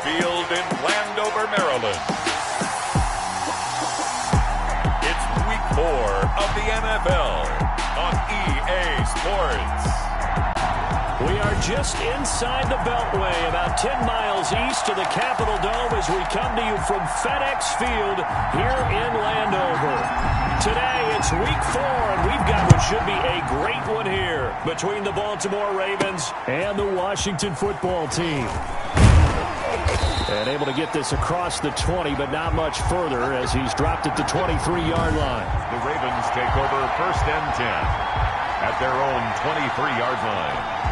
Field in Landover, Maryland. It's week 4 of the NFL on EA Sports. We are just inside the Beltway, about 10 miles east of the Capitol Dome as we come to you from FedEx Field here in Landover. Today, it's week 4, and we've got what should be a great one here between the Baltimore Ravens and the Washington football team. And able to get this across the 20, but not much further as he's dropped at the 23-yard line. The Ravens take over 1st and 10 at their own 23-yard line.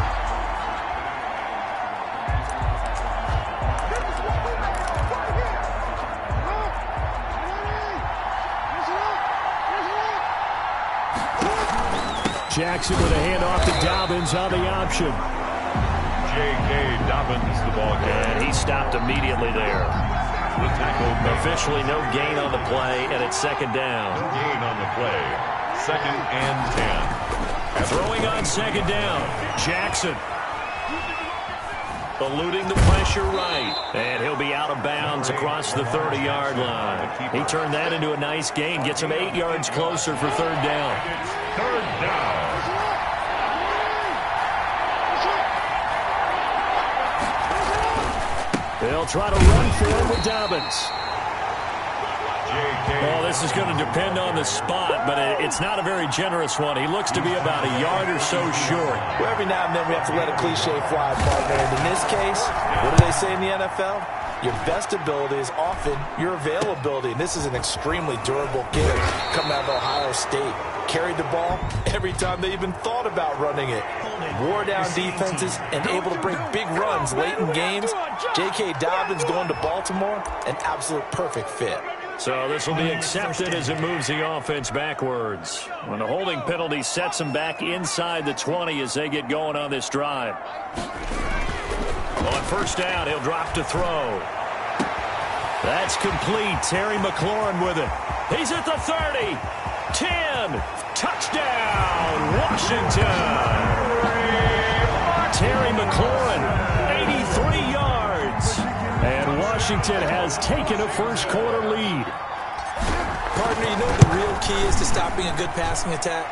Jackson with a handoff to Dobbins on the option. J.K. Dobbins, the ball carrier. And he stopped immediately there. The tackle officially no gain on the play, and it's 2nd down. Gain on the play. 2nd and 10. Throwing on 2nd down. Jackson. Eluding the pressure right. And he'll be out of bounds across the 30-yard line. He turned that into a nice gain. Gets him 8 yards closer for 3rd down. 3rd down. They'll try to run for him with Dobbins. Well, this is going to depend on the spot, but it's not a very generous one. He looks to be about a yard or so short. Well, every now and then we have to let a cliche fly, partner. And in this case, what do they say in the NFL? Your best ability is often your availability. And this is an extremely durable kid coming out of Ohio State. Carried the ball every time they even thought about running it. Wore down defenses and able to break big runs late in games. J.K. Dobbins going to Baltimore, an absolute perfect fit. So this will be accepted as it moves the offense backwards. When the holding penalty sets them back inside the 20 as they get going on this drive. On 1st down, he'll drop to throw. That's complete. Terry McLaurin with it. He's at the 30. 10. Touchdown, Washington. Terry McLaurin, 83 yards. And Washington has taken a first-quarter lead. Partner, you know what the real key is to stopping a good passing attack?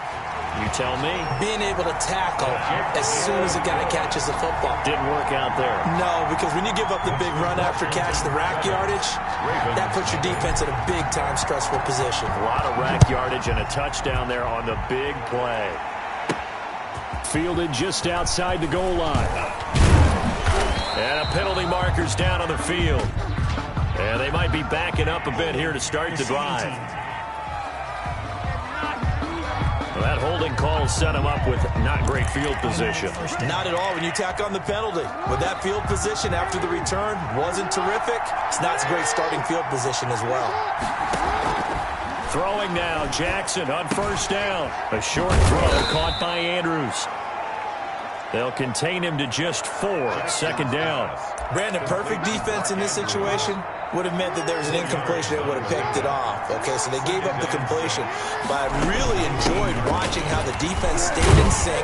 You tell me. Being able to tackle as soon as a guy catches the football. Didn't work out there. No, because when you give up the big run after catch, the rack yardage, that puts your defense in a big-time stressful position. A lot of rack yardage and a touchdown there on the big play. Fielded just outside the goal line. And a penalty marker's down on the field. And they might be backing up a bit here to start the drive. Well, that holding call set him up with not great field position. Not at all when you tack on the penalty. With that field position after the return wasn't terrific, it's not a great starting field position as well. Throwing now, Jackson on 1st down. A short throw caught by Andrews. They'll contain him to just 4. 2nd down. Brandon, perfect defense in this situation would have meant that there was an incompletion that would have picked it off. Okay, so they gave up the completion. But I really enjoyed watching how the defense stayed in sync,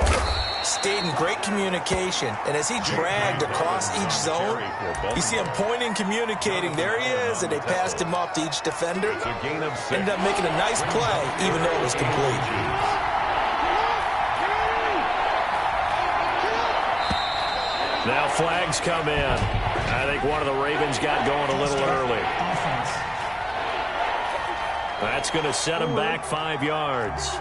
stayed in great communication. And as he dragged across each zone, you see him pointing, communicating. There he is, and they passed him off to each defender. Ended up making a nice play, even though it was complete. Now flags come in. I think one of the Ravens got going a little early. That's going to set them back 5 yards.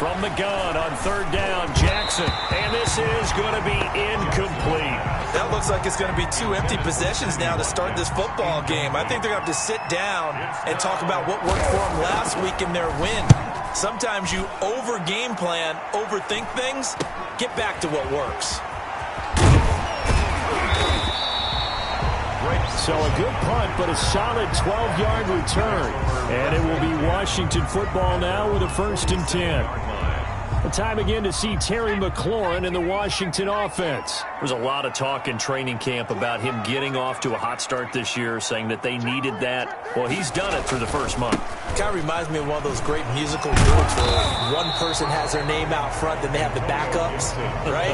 From the gun on 3rd down, Jackson. And this is going to be incomplete. That looks like it's going to be 2 empty possessions now to start this football game. I think they're going to have to sit down and talk about what worked for them last week in their win. Sometimes you over-game plan, overthink things. Get back to what works. So a good punt, but a solid 12-yard return. And it will be Washington football now with a 1st and 10. The time again to see Terry McLaurin in the Washington offense. There was a lot of talk in training camp about him getting off to a hot start this year, saying that they needed that. Well, he's done it through the first month. Kind of reminds me of one of those great musical groups where one person has their name out front, then they have the backups, right?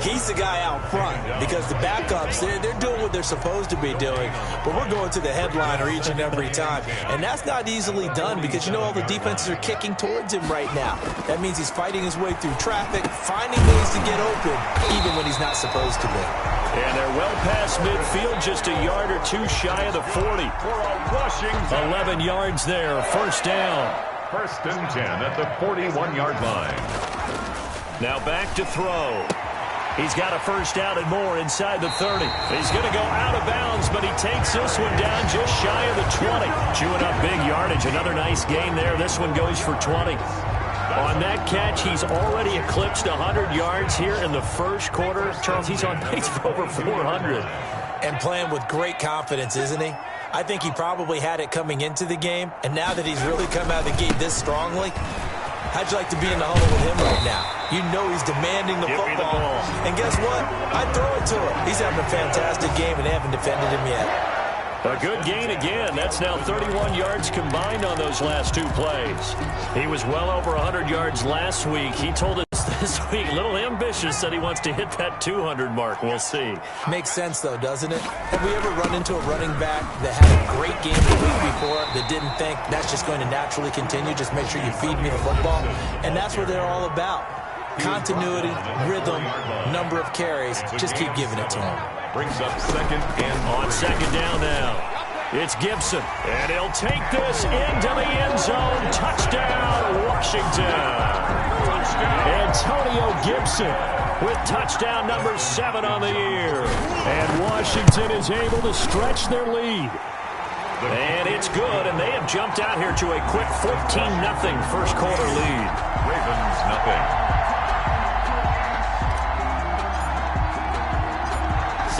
He's the guy out front because the backups, they're doing what they're supposed to be doing, but we're going to the headliner each and every time. And that's not easily done because, you know, all the defenses are kicking towards him right now. That means he's fighting his way through traffic, finding ways to get open, even when he's not supposed to be. And they're well past midfield, just a yard or two shy of the 40. 11 yards there, first down. First and 10 at the 41-yard line. Now back to throw. He's got a first down and more inside the 30. He's going to go out of bounds, but he takes this one down just shy of the 20. Chewing up big yardage. Another nice gain there. This one goes for 20. On that catch, he's already eclipsed 100 yards here in the first quarter. Charles, he's on pace for over 400. And playing with great confidence, isn't he? I think he probably had it coming into the game, and now that he's really come out of the gate this strongly, how'd you like to be in the huddle with him right now? You know he's demanding the football. And guess what? I'd throw it to him. He's having a fantastic game, and they haven't defended him yet. A good gain again. That's now 31 yards combined on those last two plays. He was well over 100 yards last week. He told us this week, a little ambitious, that he wants to hit that 200 mark. We'll see. Makes sense, though, doesn't it? Have we ever run into a running back that had a great game the week before that didn't think that's just going to naturally continue? Just make sure you feed me the football. And that's what they're all about. Continuity, rhythm, number of carries. Just keep giving it to him. Brings up second and on second down now. It's Gibson, and he'll take this into the end zone. Touchdown, Washington. Antonio Gibson with touchdown number 7 on the year. And Washington is able to stretch their lead. And it's good, and they have jumped out here to a quick 14-0 first quarter lead. Ravens nothing.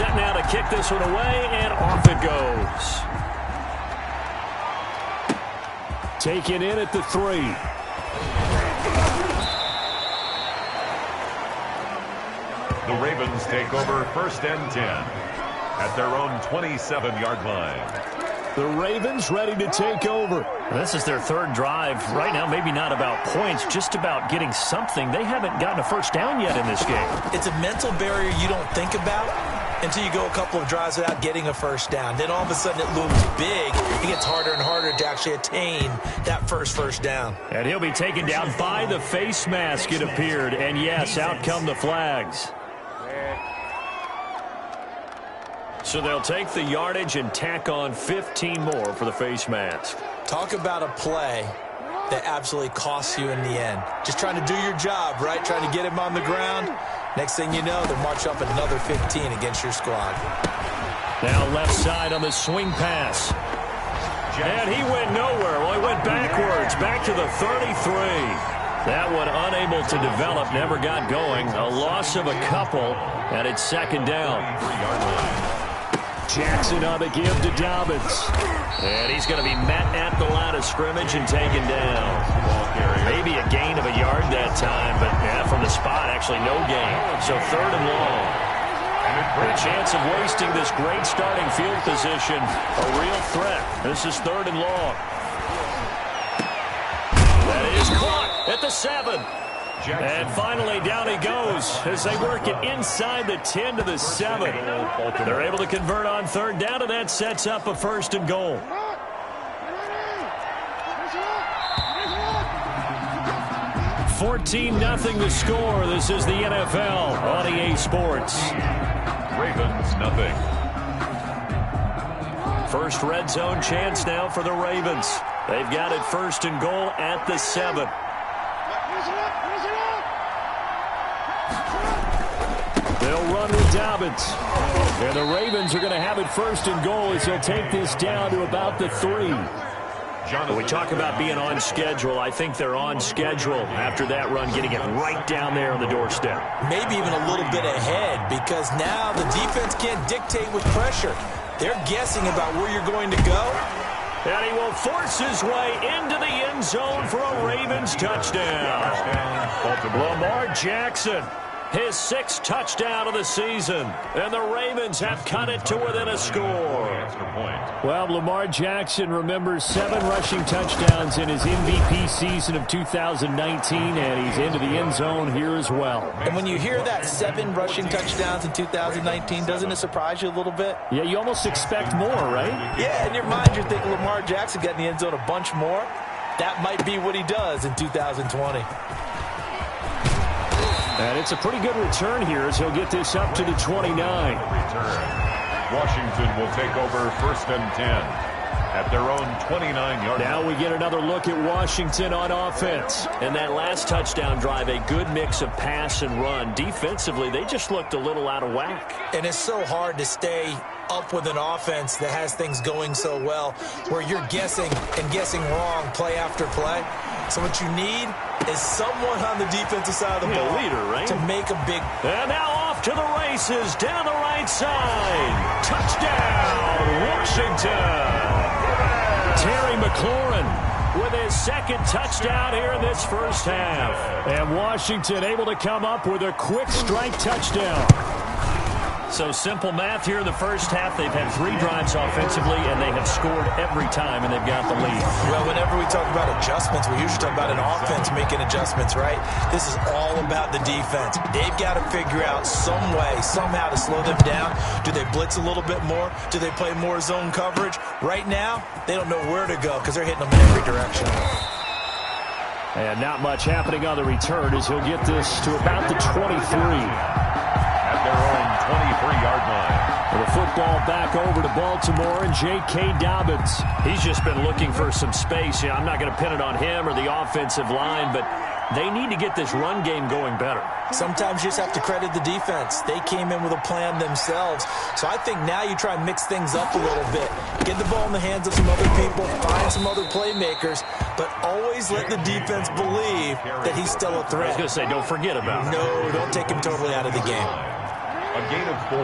Set now to kick this one away, and off it goes. Taken in at the 3. The Ravens take over first and 10 at their own 27-yard line. The Ravens ready to take over. This is their third drive. Right now, maybe not about points, just about getting something. They haven't gotten a first down yet in this game. It's a mental barrier you don't think about until you go a couple of drives without getting a first down. Then all of a sudden it looms big. It gets harder and harder to actually attain that first down. And he'll be taken down by the face mask, it appeared. And yes, out come the flags. So they'll take the yardage and tack on 15 more for the face mask. Talk about a play that absolutely costs you in the end. Just trying to do your job, right? Trying to get him on the ground. Next thing you know, they'll march up another 15 against your squad. Now left side on the swing pass. And he went nowhere. Well, he went backwards, back to the 33. That one unable to develop, never got going. A loss of a couple, and it's second down. 3-yard line. Jackson on the give to Dobbins. And he's going to be met at the line of scrimmage and taken down. Maybe a gain of a yard that time, but yeah, from the spot, actually no gain. So third and long. And a chance of wasting this great starting field position. A real threat. This is third and long. That is caught at the 7. And finally, down he goes as they work it inside the 10 to the 7. They're able to convert on third down, and that sets up a first and goal. $14-0 the score. This is the NFL on EA Sports. Ravens nothing. First red zone chance now for the Ravens. They've got it first and goal at the 7. They'll run with Dobbins. And the Ravens are going to have it first and goal as they'll take this down to about the 3. When we talk about being on schedule, I think they're on schedule after that run, getting it right down there on the doorstep. Maybe even a little bit ahead, because now the defense can't dictate with pressure. They're guessing about where you're going to go. And he will force his way into the end zone for a Ravens touchdown. Lamar Jackson his 6th touchdown of the season. And the Ravens have cut it to within a score. Well, Lamar Jackson remembers 7 rushing touchdowns in his MVP season of 2019, and he's into the end zone here as well. And when you hear that 7 rushing touchdowns in 2019, doesn't it surprise you a little bit? Yeah, you almost expect more, right? Yeah, in your mind, you're thinking Lamar Jackson got in the end zone a bunch more. That might be what he does in 2020. And it's a pretty good return here as he'll get this up to the 29. Washington will take over 1st and 10 at their own 29-yard line. Now we get another look at Washington on offense. And that last touchdown drive, a good mix of pass and run. Defensively, they just looked a little out of whack. And it's so hard to stay up with an offense that has things going so well, where you're guessing and guessing wrong play after play. So what you need is someone on the defensive side of the ball leader, right? to make a big... And now off to the races, down the right side. Touchdown, Washington. Terry McLaurin with his 2nd touchdown here in this first half. And Washington able to come up with a quick strike touchdown. So simple math here in the first half. They've had 3 drives offensively, and they have scored every time, and they've got the lead. Well, whenever we talk about adjustments, we usually talk about an offense making adjustments, right? This is all about the defense. They've got to figure out some way, somehow to slow them down. Do they blitz a little bit more? Do they play more zone coverage? Right now, they don't know where to go because they're hitting them in every direction. And not much happening on the return as he'll get this to about the 23. At their own 23-yard line. The football back over to Baltimore and J.K. Dobbins. He's just been looking for some space. I'm not going to pin it on him or the offensive line, but they need to get this run game going better. Sometimes you just have to credit the defense. They came in with a plan themselves. So I think now you try and mix things up a little bit. Get the ball in the hands of some other people, find some other playmakers, but always let the defense believe that he's still a threat. I was going to say, don't forget about him. No, don't take him totally out of the game. A gain of 4.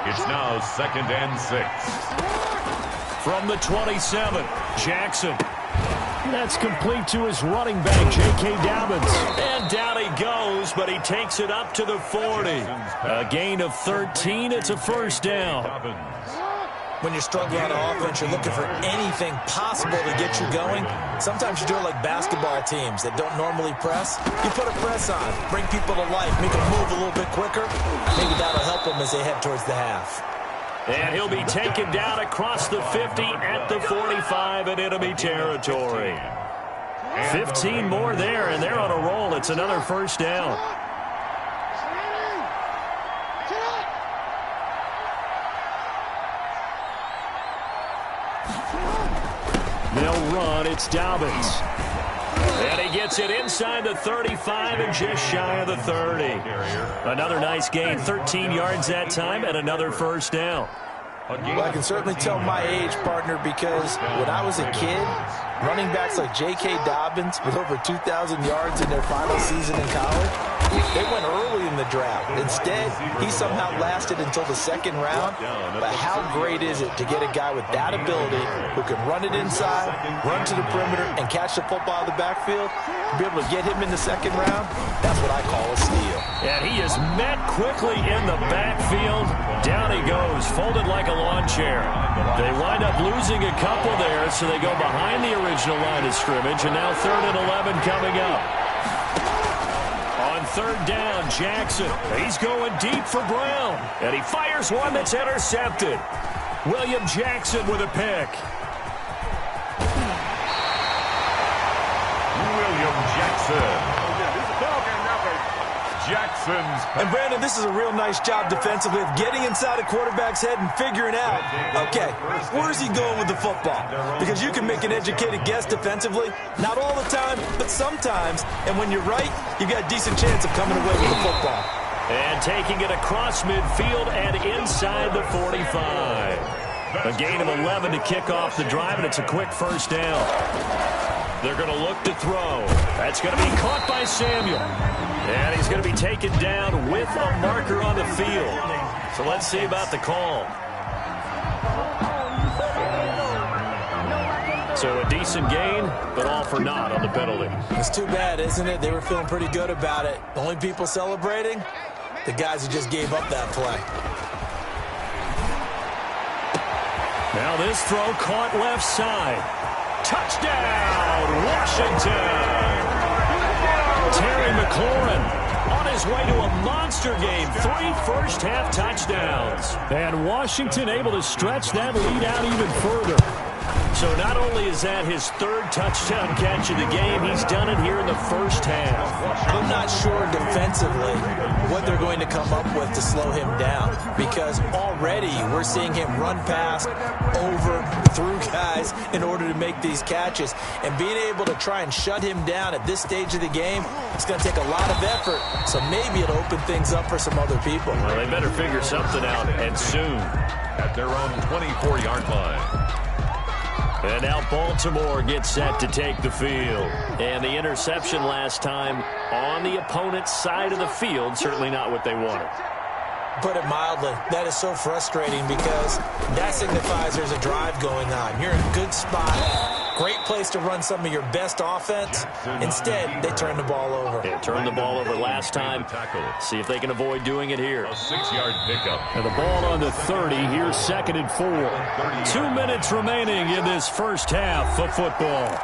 It's now 2nd and 6. From the 27, Jackson. That's complete to his running back, J.K. Dobbins. And down he goes, but he takes it up to the 40. A gain of 13. It's a first down. When you're struggling on offense, you're looking for anything possible to get you going. Sometimes you do it like basketball teams that don't normally press. You put a press on, bring people to life, make them move a little bit quicker. Maybe that'll help them as they head towards the half. And he'll be taken down across the 50 at the 45 in enemy territory. 15 more there, and they're on a roll. It's another first down. They'll run. It's Dobbins. And he gets it inside the 35 and just shy of the 30. Another nice gain, 13 yards that time, and another first down. Well, I can certainly tell my age, partner, because when I was a kid, running backs like J.K. Dobbins with over 2,000 yards in their final season in college, they went early in the draft. Instead, he somehow lasted until the 2nd round. But how great is it to get a guy with that ability who can run it inside, run to the perimeter, and catch the football in the backfield? To be able to get him in the 2nd round, that's what I call a steal. And he is met quickly in the backfield. Down he goes, folded like a lawn chair. They wind up losing a couple there, so they go behind the original line of scrimmage, and now 3rd and 11 coming up. On 3rd down, Jackson. He's going deep for Brown, and he fires one that's intercepted. William Jackson with a pick. William Jackson. And, Brandon, this is a real nice job defensively of getting inside a quarterback's head and figuring out, okay, where's he going with the football? Because you can make an educated guess defensively. Not all the time, but sometimes. And when you're right, you've got a decent chance of coming away with the football. And taking it across midfield and inside the 45. A gain of 11 to kick off the drive, and it's a quick first down. They're going to look to throw. That's going to be caught by Samuel. And he's going to be taken down with a marker on the field. So let's see about the call. So a decent gain, but all for naught on the penalty. It's too bad, isn't it? They were feeling pretty good about it. The only people celebrating, the guys who just gave up that play. Now this throw caught left side. Touchdown, Washington! Terry McLaurin on his way to a monster game. 3 first-half touchdowns. And Washington able to stretch that lead out even further. So not only is that his 3rd touchdown catch of the game, he's done it here in the first half. I'm not sure defensively what they're going to come up with to slow him down, because already we're seeing him run past, over, through guys in order to make these catches. And being able to try and shut him down at this stage of the game, it's going to take a lot of effort. So maybe it'll open things up for some other people. Well, they better figure something out, and soon. At their own 24-yard line. And now Baltimore gets set to take the field. And the interception last time on the opponent's side of the field, certainly not what they wanted. Put it mildly, that is so frustrating because that signifies there's a drive going on. You're in a good spot. Great place to run some of your best offense. Instead, they turn the ball over. They turned the ball over last time. See if they can avoid doing it here. A 6-yard pickup. And the ball on the 30. Here's 2nd and 4. 2 minutes remaining in this first half of football.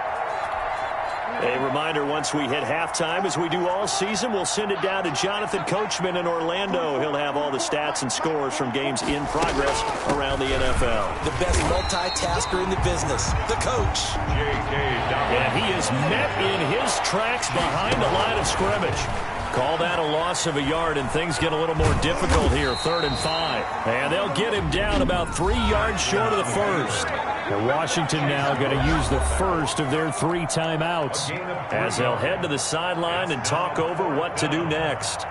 A reminder, once we hit halftime, as we do all season, we'll send it down to Jonathan Coachman in Orlando. He'll have all the stats and scores from games in progress around the NFL. The best multitasker in the business, the coach. And he is met in his tracks behind the line of scrimmage. Call that a loss of a yard, and things get a little more difficult here. 3rd and 5. And they'll get him down about 3 yards short of the first. And Washington now going to use the first of their 3 timeouts, as they'll head to the sideline and talk over what to do next.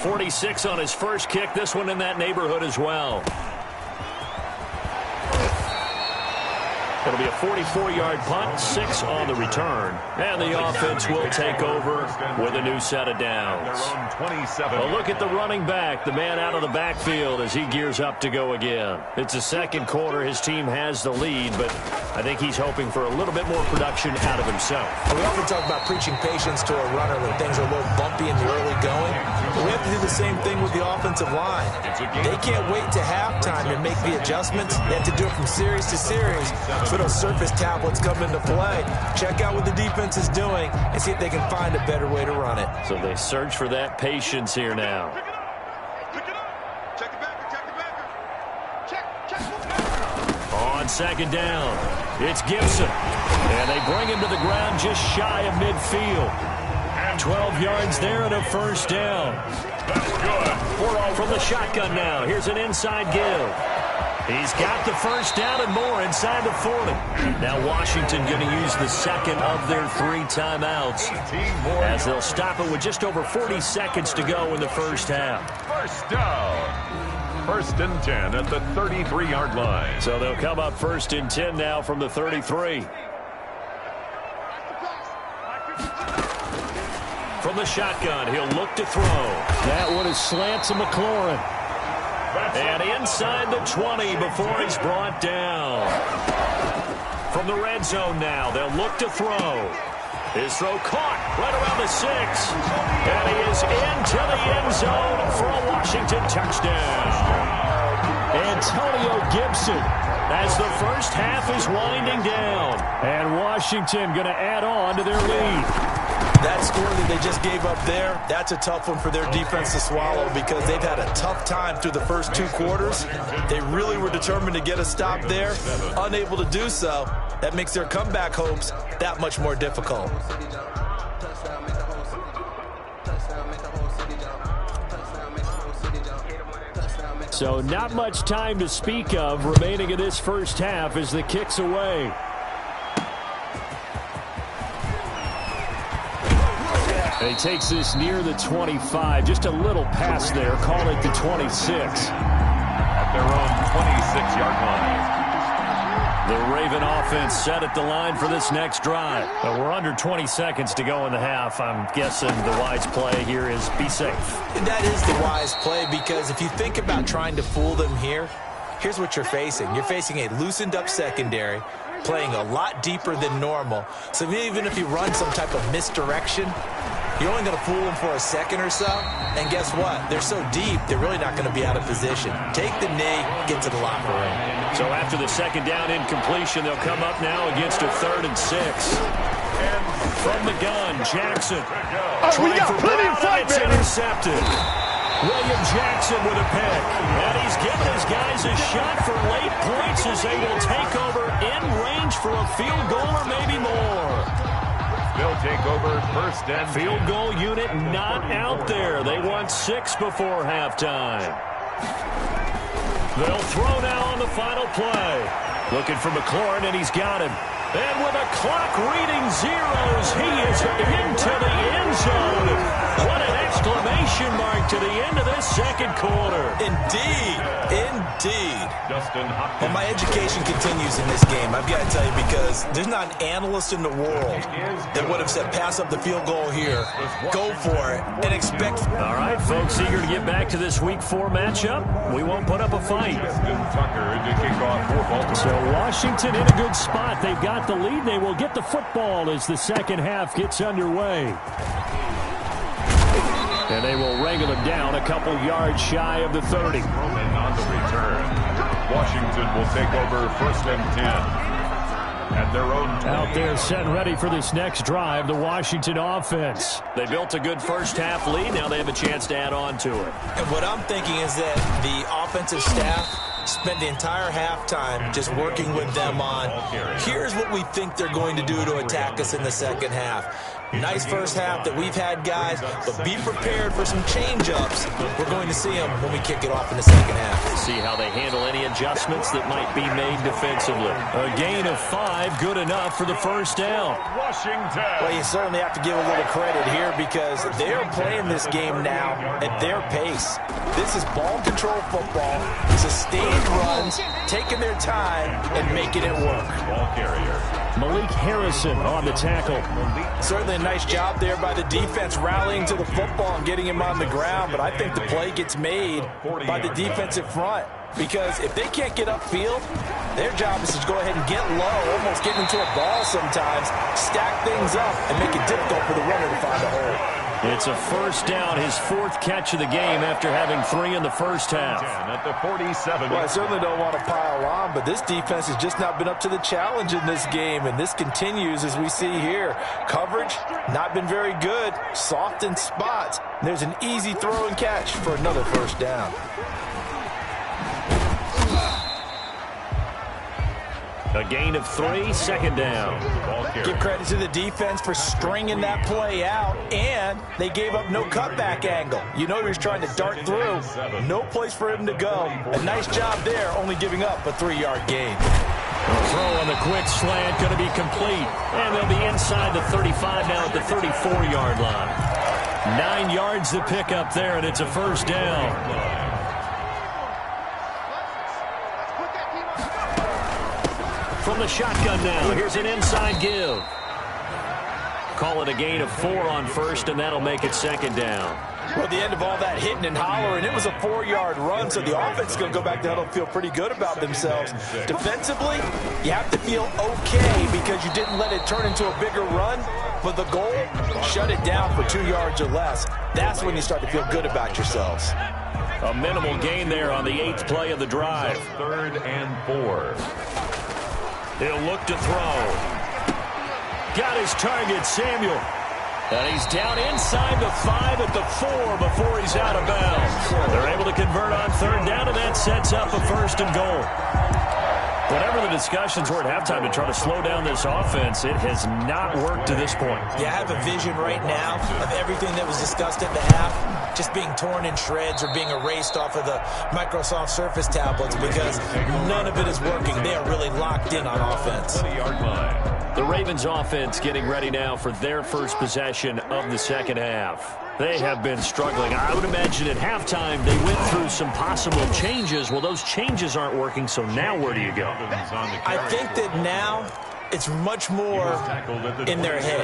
46 on his first kick. This one in that neighborhood as well. It'll be a 44-yard punt, 6 on the return. And the offense will take over with a new set of downs. A look at the running back, the man out of the backfield as he gears up to go again. It's the second quarter. His team has the lead, but I think he's hoping for a little bit more production out of himself. We often talk about preaching patience to a runner when things are a little bumpy in the early going. But we have to do the same thing with the offensive line. They can't wait to halftime and make the adjustments. They have to do it from series to series. So those surface tablets come into play. Check out what the defense is doing and see if they can find a better way to run it. So they search for that patience here now. On 2nd down, it's Gibson. And they bring him to the ground just shy of midfield. 12 yards there and a first down. That's good. From the shotgun now, here's an inside give. He's got the first down and more inside the 40. Now Washington going to use the second of their 3 timeouts as they'll stop it with just over 40 seconds to go in the first half. First down. 1st and 10 at the 33-yard line. So they'll come up 1st and 10 now from the 33. From the shotgun, he'll look to throw. That one is slant to McLaurin. And inside the 20 before he's brought down. From the red zone now, they'll look to throw. His throw caught right around the 6. And he is into the end zone for a Washington touchdown. Antonio Gibson, as the first half is winding down. And Washington going to add on to their lead. That score that they just gave up there, that's a tough one for their defense to swallow because they've had a tough time through the first 2 quarters. They really were determined to get a stop there, unable to do so. That makes their comeback hopes that much more difficult. So not much time to speak of remaining in this first half as the kick's away. And he takes this near the 25. Just a little pass there. Call it the 26. At their own 26-yard line. The Raven offense set at the line for this next drive. But we're under 20 seconds to go in the half. I'm guessing the wise play here is be safe. That is the wise play because if you think about trying to fool them here, here's what you're facing. You're facing a loosened up secondary, playing a lot deeper than normal. So even if you run some type of misdirection, You're only going to fool them for a second or so, and guess what? They're so deep, they're really not going to be out of position. Take the knee, get to the locker room. So after the second down incompletion, they'll come up now against a 3rd and 6. And from the gun, Jackson. We got plenty of fight, it's baby. intercepted. William Jackson with a pick. And he's giving his guys a shot for late points as they will take over in range for a field goal or maybe more. They'll take over 1st and Field goal unit not out there. They won 6 before halftime. They'll throw now on the final play. Looking for McLaurin, and he's got him. And with a clock reading zeros, he is into the end zone. What an exclamation mark to the end of this second quarter. Indeed. Indeed. Justin Hopkins. Well, my education continues in this game, I've got to tell you, because there's not an analyst in the world that would have said pass up the field goal here, go for it, and expect... All right, folks, eager to get back to this Week 4 matchup. We won't put up a fight. Justin Tucker to kick off for Baltimore. So Washington in a good spot. They've got the lead. They will get the football as the second half gets underway. And they will wrangle him down a couple yards shy of the 30. Roman on the return. Washington will take over 1st and 10 at their own 20. Out there set and ready for this next drive, the Washington offense. They built a good first half lead. Now they have a chance to add on to it. And what I'm thinking is that the offensive staff spent the entire halftime just working with them on, here's what we think they're going to do to attack us in the second half. Nice first half that we've had, guys, but be prepared for some change-ups. We're going to see them when we kick it off in the second half. See how they handle any adjustments that might be made defensively. A gain of 5, good enough for the first down. Washington. Well, you certainly have to give a little credit here because they're playing this game now at their pace. This is ball control football, sustained runs, taking their time, and making it work. Ball carrier. Malik Harrison on the tackle. Certainly a nice job there by the defense rallying to the football and getting him on the ground, but I think the play gets made by the defensive front because if they can't get upfield, their job is to go ahead and get low, almost get into a ball sometimes, stack things up, and make it difficult for the runner to find a hole. It's a first down, his 4th catch of the game after having 3 in the first half. At the 47. Well, I certainly don't want to pile on, but this defense has just not been up to the challenge in this game, and this continues as we see here. Coverage, not been very good, soft in spots. There's an easy throw and catch for another first down. A gain of 3, second down. Give credit to the defense for stringing that play out, and they gave up no cutback angle. You know he was trying to dart through. No place for him to go. A nice job there, only giving up a 3-yard gain. A throw on the quick slant, going to be complete. And they'll be inside the 35 now at the 34-yard line. 9 yards to pick up there, and it's a first down. From the shotgun now, here's an inside give. Call it a gain of 4 on first, and that'll make it second down. Well, at the end of all that hitting and hollering, it was a 4-yard run, so the offense is going to go back down and feel pretty good about themselves. Defensively, you have to feel okay because you didn't let it turn into a bigger run, but the goal, shut it down for 2 yards or less. That's when you start to feel good about yourselves. A minimal gain there on the 8th play of the drive. 3rd and 4. He'll look to throw. Got his target, Samuel. And he's down inside the 5 at the 4 before he's out of bounds. They're able to convert on 3rd down, and that sets up a 1st and goal. Whatever the discussions were at halftime to try to slow down this offense, it has not worked to this point. Yeah, I have a vision right now of everything that was discussed at the half just being torn in shreds or being erased off of the Microsoft Surface tablets because none of it is working. They are really locked in on offense. 20-yard line. The Ravens offense getting ready now for their first possession of the second half. They have been struggling. I would imagine at halftime they went through some possible changes. Well, those changes aren't working, so now where do you go? I think that now it's much more in their head.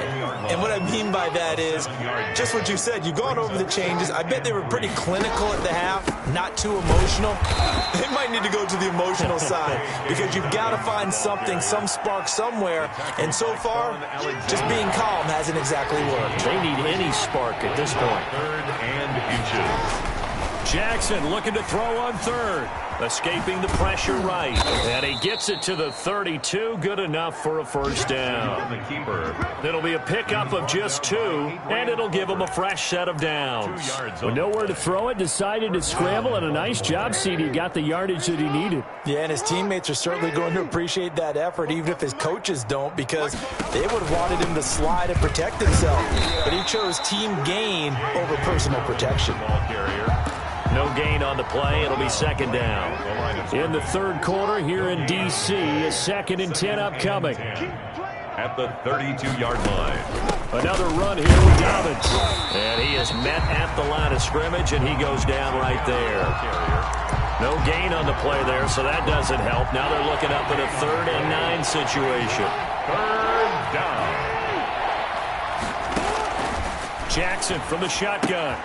And what I mean by that is just what you said. You've gone over the changes. I bet they were pretty clinical at the half, not too emotional. They might need to go to the emotional side because you've got to find something, some spark somewhere. And so far, just being calm hasn't exactly worked. They need any spark at this point. 3rd and inches. Jackson looking to throw on 3rd. Escaping the pressure right. And he gets it to the 32. Good enough for a first down. The keeper. It'll be a pickup of just 2, and it'll give him a fresh set of downs. With nowhere to throw it, decided to scramble, and a nice job, CD. Got the yardage that he needed. Yeah, and his teammates are certainly going to appreciate that effort, even if his coaches don't, because they would have wanted him to slide and protect himself. But he chose team gain over personal protection. Ball carrier. No gain on the play. It'll be 2nd down. In the 3rd quarter here in D.C., a 2nd and 10 upcoming. At the 32-yard line. Another run here with Dobbins. And he is met at the line of scrimmage, and he goes down right there. No gain on the play there, so that doesn't help. Now they're looking up at a 3rd and 9 situation. 3rd down. Jackson from the shotgun.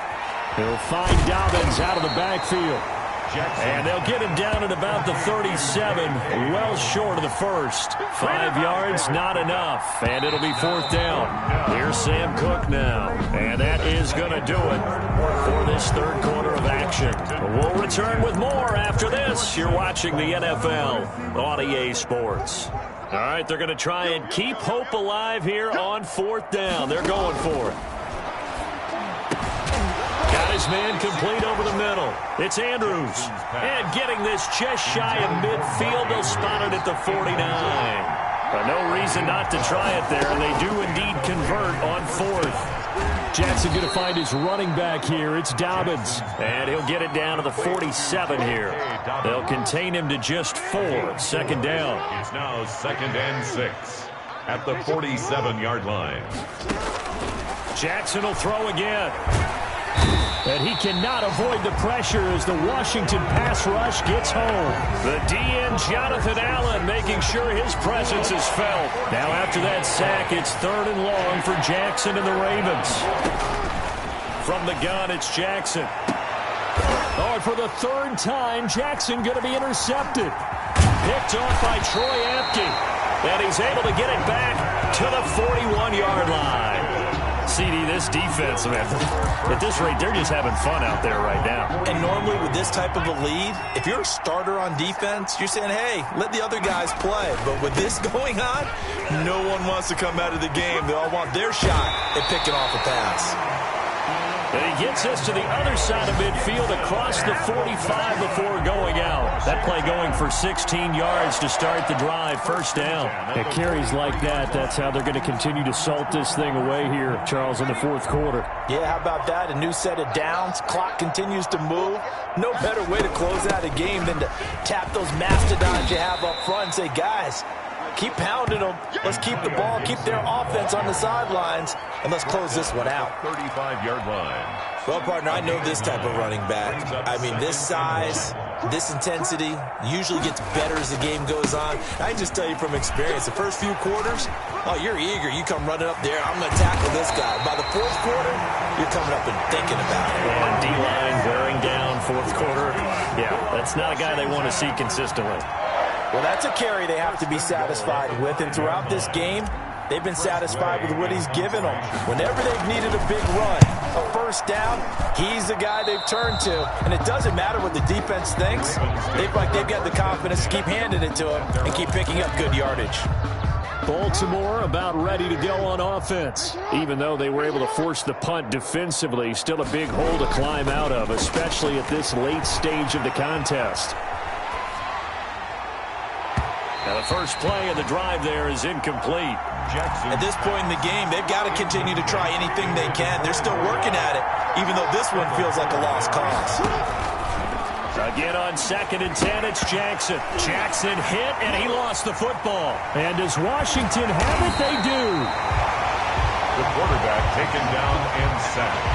He'll find Dobbins out of the backfield. And they'll get him down at about the 37, well short of the first. 5 yards, not enough. And it'll be 4th down. Here's Sam Cook now. And that is going to do it for this 3rd quarter of action. We'll return with more after this. You're watching the NFL on EA Sports. All right, they're going to try and keep hope alive here on 4th down. They're going for it. His man complete over the middle. It's Andrews. And getting this just shy of midfield. They'll spot it at the 49. But no reason not to try it there. They do indeed convert on 4th. Jackson going to find his running back here. It's Dobbins. And he'll get it down to the 47 here. They'll contain him to just 4. 2nd down. It's now 2nd and 6 at the 47-yard line. Jackson will throw again. And he cannot avoid the pressure as the Washington pass rush gets home. The DN, Jonathan Allen, making sure his presence is felt. Now after that sack, it's 3rd and long for Jackson and the Ravens. From the gun, it's Jackson. Oh, and for the 3rd time, Jackson going to be intercepted. Picked off by Troy Apke. And he's able to get it back to the 41-yard line. CD, this defense, man, at this rate, they're just having fun out there right now. And normally with this type of a lead, if you're a starter on defense, you're saying, hey, let the other guys play. But with this going on, no one wants to come out of the game. They all want their shot at picking off a pass. And he gets us to the other side of midfield across the 45 before going out. That play going for 16 yards to start the drive. 1st down. It carries like that. That's how they're going to continue to salt this thing away here, Charles, in the 4th quarter. Yeah, how about that? A new set of downs. Clock continues to move. No better way to close out a game than to tap those mastodons you have up front and say, guys, keep pounding them. Let's keep the ball, keep their offense on the sidelines, and let's close this one out. 35-yard line. Well, partner, I know this type of running back. I mean, this size, this intensity usually gets better as the game goes on. I can just tell you from experience, the first few quarters, oh, you're eager. You come running up there, I'm going to tackle this guy. By the 4th quarter, you're coming up and thinking about it. And D-line wearing down 4th quarter. Yeah, that's not a guy they want to see consistently. Well, that's a carry they have to be satisfied with, and throughout this game, they've been satisfied with what he's given them. Whenever they've needed a big run, a 1st down, he's the guy they've turned to. And it doesn't matter what the defense thinks. They've got the confidence to keep handing it to him and keep picking up good yardage. Baltimore about ready to go on offense. Even though they were able to force the punt defensively, still a big hole to climb out of, especially at this late stage of the contest. Now the first play of the drive there is incomplete. Jackson. At this point in the game, they've got to continue to try anything they can. They're still working at it, even though this one feels like a lost cause. Again on 2nd and 10, it's Jackson. Jackson hit, and he lost the football. And does Washington have it? They do. The quarterback taken down and sacked.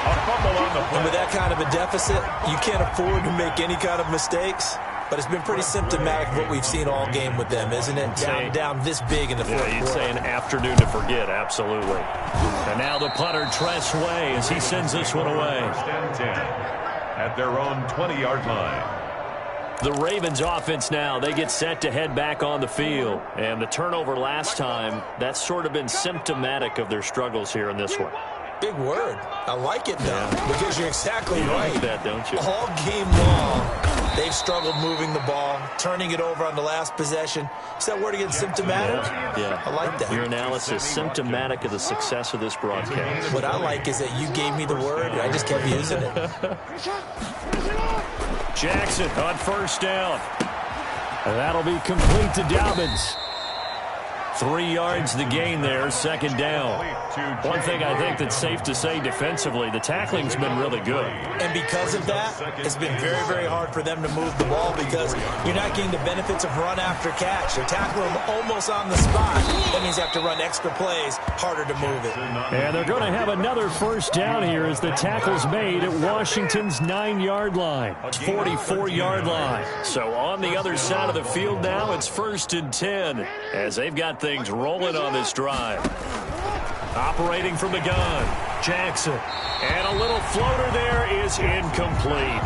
A fumble on the play. And with that kind of a deficit, you can't afford to make any kind of mistakes. but it's been pretty symptomatic of what we've seen all game with them, isn't it? Down this big in the fourth quarter. You'd say an afternoon to forget, absolutely. And now the punter, Tress Way, as he sends this one away. First and 10 at their own 20-yard line. The Ravens offense now, they get set to head back on the field. And the turnover last time, that's sort of been symptomatic of their struggles here in this one. Big word. I like it, though, because you're exactly right. You like that, don't you? All game long, they've struggled moving the ball, turning it over on the last possession. Is that word again, symptomatic? Yeah. I like that. Your analysis, symptomatic of the success of this broadcast. What I like is that you gave me the word, and I just kept using it. Jackson on first down. And that'll be complete to Dobbins. 3 yards the gain there, second down. One thing I think that's safe to say defensively, the tackling's been really good. And because of that, it's been very, very hard for them to move the ball because you're not getting the benefits of run after catch. They're tackling them almost on the spot. That means you have to run extra plays, harder to move it. And they're going to have another first down here as the tackle's made at Washington's 9-yard line. 44-yard line. So on the other side of the field now, it's 1st and 10 as they've got things rolling on this drive. Operating from the gun, Jackson. And a little floater there is incomplete.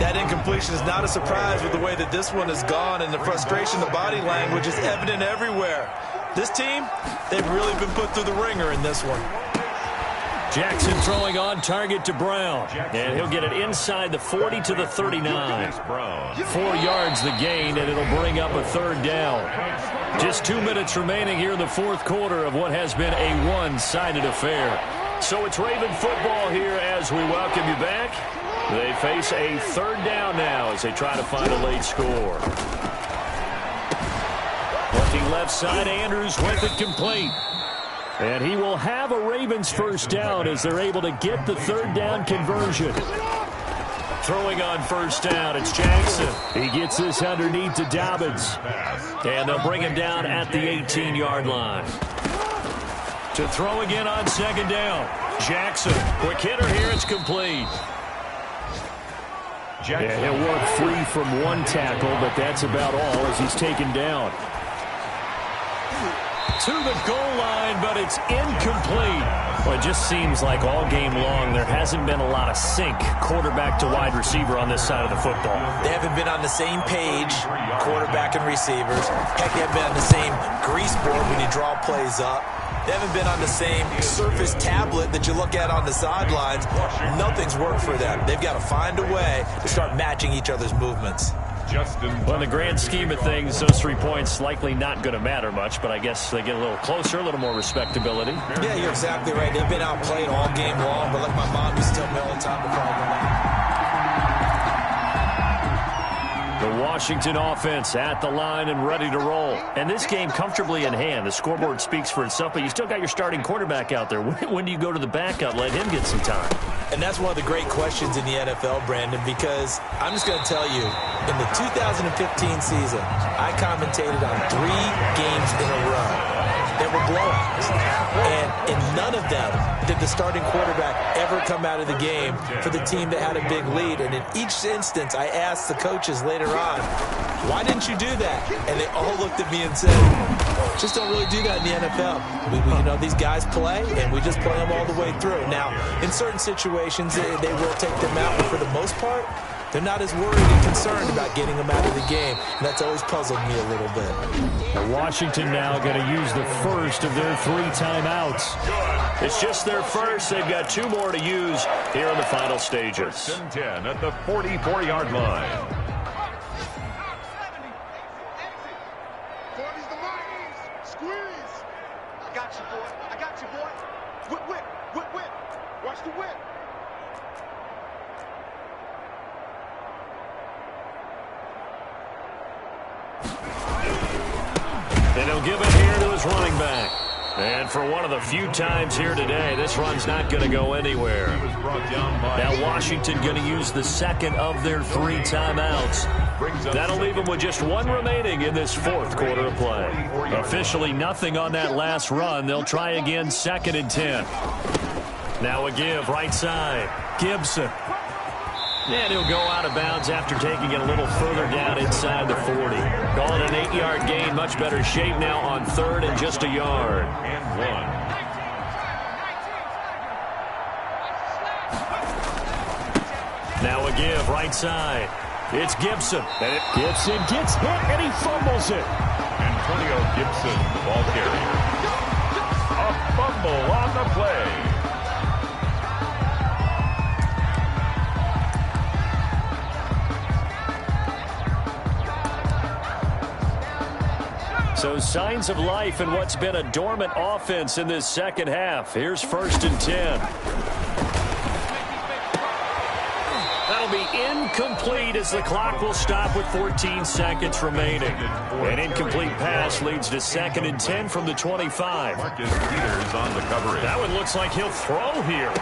That incompletion is not a surprise with the way that this one has gone, and the frustration, the body language is evident everywhere. This team, they've really been put through the ringer in this one. Jackson throwing on target to Brown. And he'll get it inside the 40 to the 39. 4 yards the gain, and it'll bring up a third down. Just 2 minutes remaining here in the fourth quarter of what has been a one-sided affair. So it's Raven football here as we welcome you back. They face a third down now as they try to find a late score. Looking left side, Andrews with it complete. And he will have a Ravens first down as they're able to get the third down conversion. Throwing on first down, it's Jackson. He gets this underneath to Dobbins. And they'll bring him down at the 18-yard line. To throw again on second down, Jackson. Quick hitter here, it's complete. Yeah, he'll work free from one tackle, but that's about all as he's taken down. To the goal line, but it's incomplete. Well, it just seems like all game long there hasn't been a lot of sync quarterback to wide receiver on this side of the football. They haven't been on the same page, quarterback and receivers. Heck, they haven't been on the same grease board when you draw plays up. They haven't been on the same Surface tablet that you look at on the sidelines. Nothing's worked for them. They've got to find a way to start matching each other's movements. Well, in the grand scheme of things, those 3 points likely not going to matter much, but I guess they get a little closer, a little more respectability. Yeah, you're exactly right. They've been outplayed all game long, but like my mom used to tell me all the time before I went out. The Washington offense at the line and ready to roll. And this game comfortably in hand. The scoreboard speaks for itself, but you still got your starting quarterback out there. When do you go to the backup? Let him get some time. And that's one of the great questions in the NFL, Brandon, because I'm just going to tell you, in the 2015 season, I commentated on 3 games in a row that were blowouts. And in none of them did the starting quarterback ever come out of the game for the team that had a big lead. And in each instance, I asked the coaches later on, why didn't you do that? And they all looked at me and said, just don't really do that in the NFL. You know, these guys play, and we just play them all the way through. Now, in certain situations, they will take them out, but for the most part, they're not as worried and concerned about getting them out of the game. And that's always puzzled me a little bit. Now Washington now going to use the first of their 3 timeouts. It's just their first. They've got 2 more to use here in the final stages. 1st and 10 at the 44-yard line. And he'll give it here to his running back. And for one of the few times here today, this run's not going to go anywhere. Now Washington going to use the second of their 3 timeouts. That'll leave them with just 1 remaining in this fourth quarter of play. Officially nothing on that last run. They'll try again 2nd and 10. Now a give right side. Gibson. And he'll go out of bounds after taking it a little further down inside the 40. Call it an 8-yard gain. Much better shape now on 3rd and just a yard. And 1. Now a give right side. It's Gibson. And Gibson gets hit, and he fumbles it. Antonio Gibson, the ball carrier. A fumble on the play. So signs of life in what's been a dormant offense in this second half. Here's 1st and 10. That'll be incomplete as the clock will stop with 14 seconds remaining. An incomplete pass leads to 2nd and 10 from the 25. Marcus Peters on the coverage. That one looks like he'll throw here.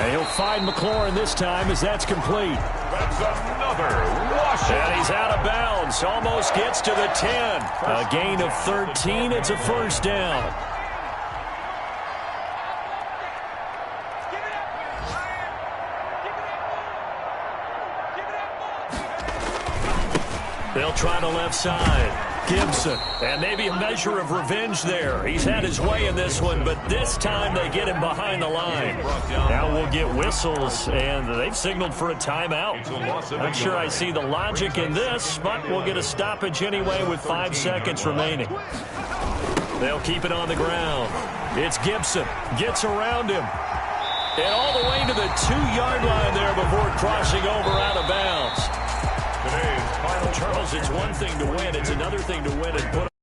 And he'll find McLaurin this time as that's complete. That's another wash. And he's out of bounds. Almost gets to the 10. A gain of 13. It's a 1st down. They'll try the left side. Gibson. And maybe a measure of revenge there. He's had his way in this one, but this time they get him behind the line. Now we'll get whistles, and they've signaled for a timeout. Not sure I see the logic in this, but we'll get a stoppage anyway with 5 seconds remaining. They'll keep it on the ground. It's Gibson. Gets around him. And all the way to the 2-yard line there before crossing over out of bounds. Today's final Charles, it's one thing to win. It's another thing to win and put